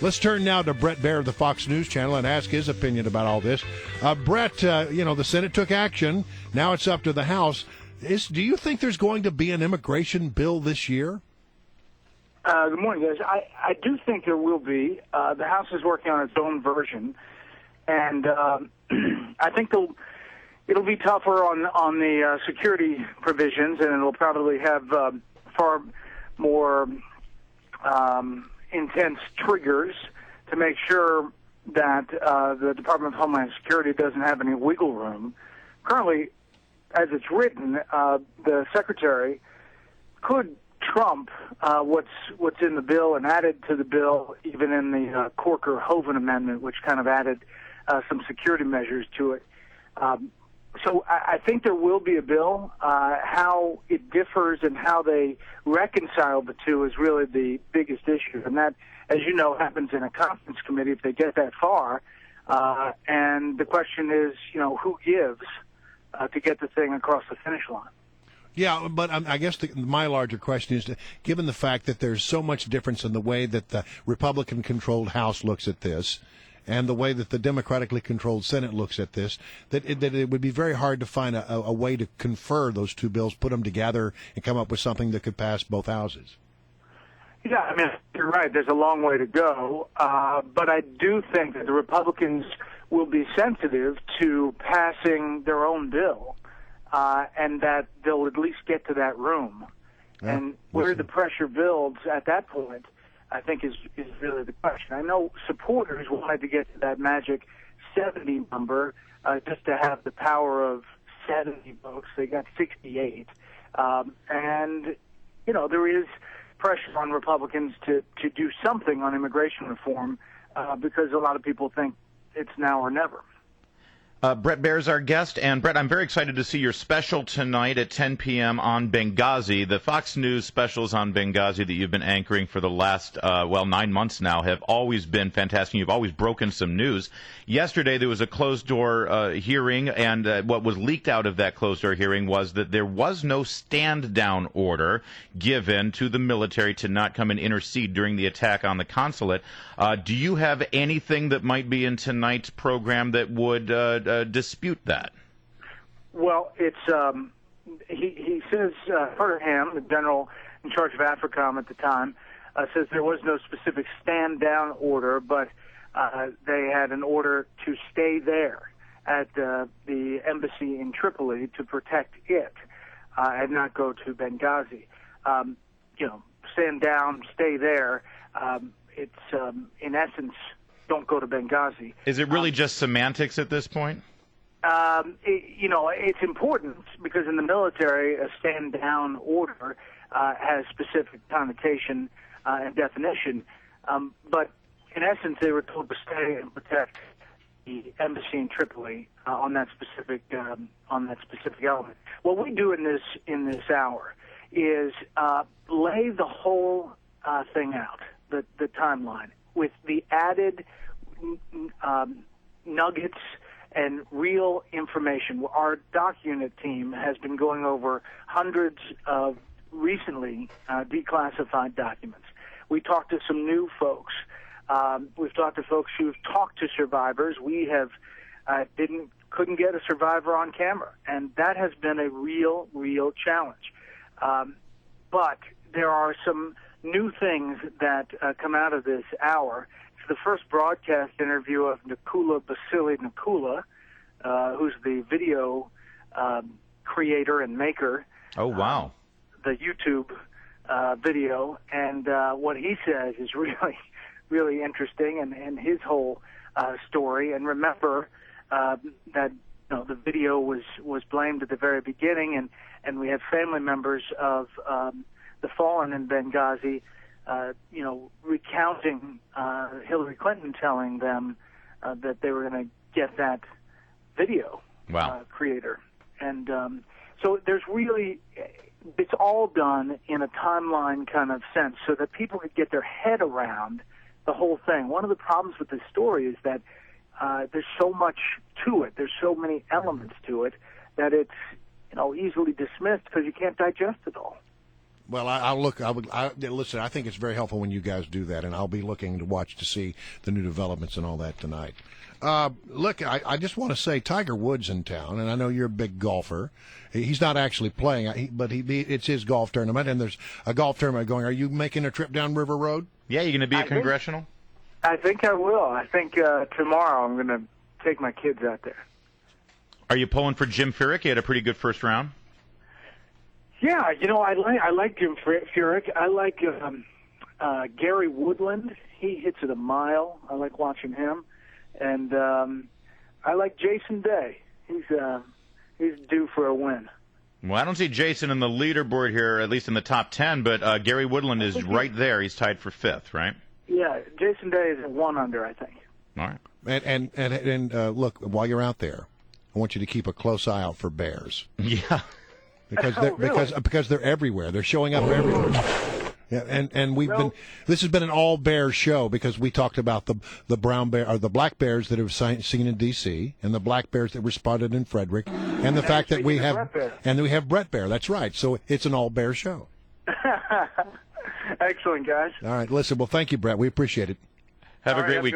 Let's turn now to Bret Baier of the Fox News Channel and ask his opinion about all this. Bret, the Senate took action. Now it's up to the House. Do you think there's going to be an immigration bill this year? Good morning, guys. I do think there will be. The House is working on its own version, and I think it'll be tougher on the security provisions, and it'll probably have far more intense triggers to make sure that the Department of Homeland Security doesn't have any wiggle room. Currently, as it's written, the Secretary could trump what's in the bill and added to the bill, even in the Corker-Hoven Amendment, which kind of added some security measures to it. So I think there will be a bill. How it differs and how they reconcile the two is really the biggest issue. And that, as you know, happens in a conference committee if they get that far. And the question is, who gives to get the thing across the finish line? Yeah, but I guess my larger question is, given the fact that there's so much difference in the way that the Republican-controlled House looks at this and the way that the democratically controlled Senate looks at this, that it would be very hard to find a way to confer those two bills, put them together, and come up with something that could pass both houses. Yeah, I mean, you're right. There's a long way to go. But I do think that the Republicans will be sensitive to passing their own bill. And that they'll at least get to that room. Yeah, and where the pressure builds at that point, I think, is really the question. I know supporters wanted to get to that magic 70 number just to have the power of 70 votes. They got 68. And, there is pressure on Republicans to do something on immigration reform because a lot of people think it's now or never. Bret Baier is our guest, and Bret, I'm very excited to see your special tonight at 10 p.m. on Benghazi. The Fox News specials on Benghazi that you've been anchoring for the last, 9 months now have always been fantastic. You've always broken some news. Yesterday there was a closed-door hearing, and what was leaked out of that closed-door hearing was that there was no stand-down order given to the military to not come and intercede during the attack on the consulate. Do you have anything that might be in tonight's program that would dispute that? Well, it's he says Ham, the general in charge of AFRICOM at the time, says there was no specific stand down order, but they had an order to stay there at the embassy in Tripoli to protect it and not go to Benghazi. Stand down, stay there. It's in essence, don't go to Benghazi. Is it really just semantics at this point? It's important because in the military, a stand-down order has specific connotation and definition. But in essence, they were told to stay and protect the embassy in Tripoli on that specific element. What we do in this hour is lay the whole thing out, the timeline, with the added nuggets and real information. Our doc unit team has been going over hundreds of recently declassified documents. We talked to some new folks. We've talked to folks who've talked to survivors. We have couldn't get a survivor on camera, and that has been a real challenge. But there are some new things that come out of this hour. It's the first broadcast interview of Nakula Basili Nakula, who's the video creator and maker. Oh, wow. The YouTube video. And what he says is really interesting, and his whole story. And remember that the video was blamed at the very beginning, and we have family members of the fallen in Benghazi, recounting Hillary Clinton telling them that they were going to get that video creator. And so there's really, it's all done in a timeline kind of sense so that people could get their head around the whole thing. One of the problems with this story is that there's so much to it. There's so many elements to it that it's easily dismissed because you can't digest it all. Well, I'll look. Listen. I think it's very helpful when you guys do that, and I'll be looking to watch to see the new developments and all that tonight. Look, I just want to say Tiger Woods in town, and I know you're a big golfer. He's not actually playing, but it's his golf tournament, and there's a golf tournament going. Are you making a trip down River Road? Yeah, you going to be at Congressional? I think I will. I think tomorrow I'm going to take my kids out there. Are you pulling for Jim Furyk? He had a pretty good first round. Yeah, I like Jim Furyk. I like Gary Woodland. He hits it a mile. I like watching him. And I like Jason Day. He's due for a win. Well, I don't see Jason in the leaderboard here, at least in the top 10, but Gary Woodland is right there. He's tied for 5th, right? Yeah, Jason Day is at 1 under, I think. All right. And look, while you're out there, I want you to keep a close eye out for bears. Yeah. Because they're everywhere. They're showing up everywhere. Yeah, and this has been an all bear show because we talked about the brown bear or the black bears that have seen in D.C. and the black bears that were spotted in Frederick, and the fact that we have Bret Bear. That's right. So it's an all bear show. Excellent, guys. All right, listen. Well, thank you, Bret. We appreciate it. Have a great weekend.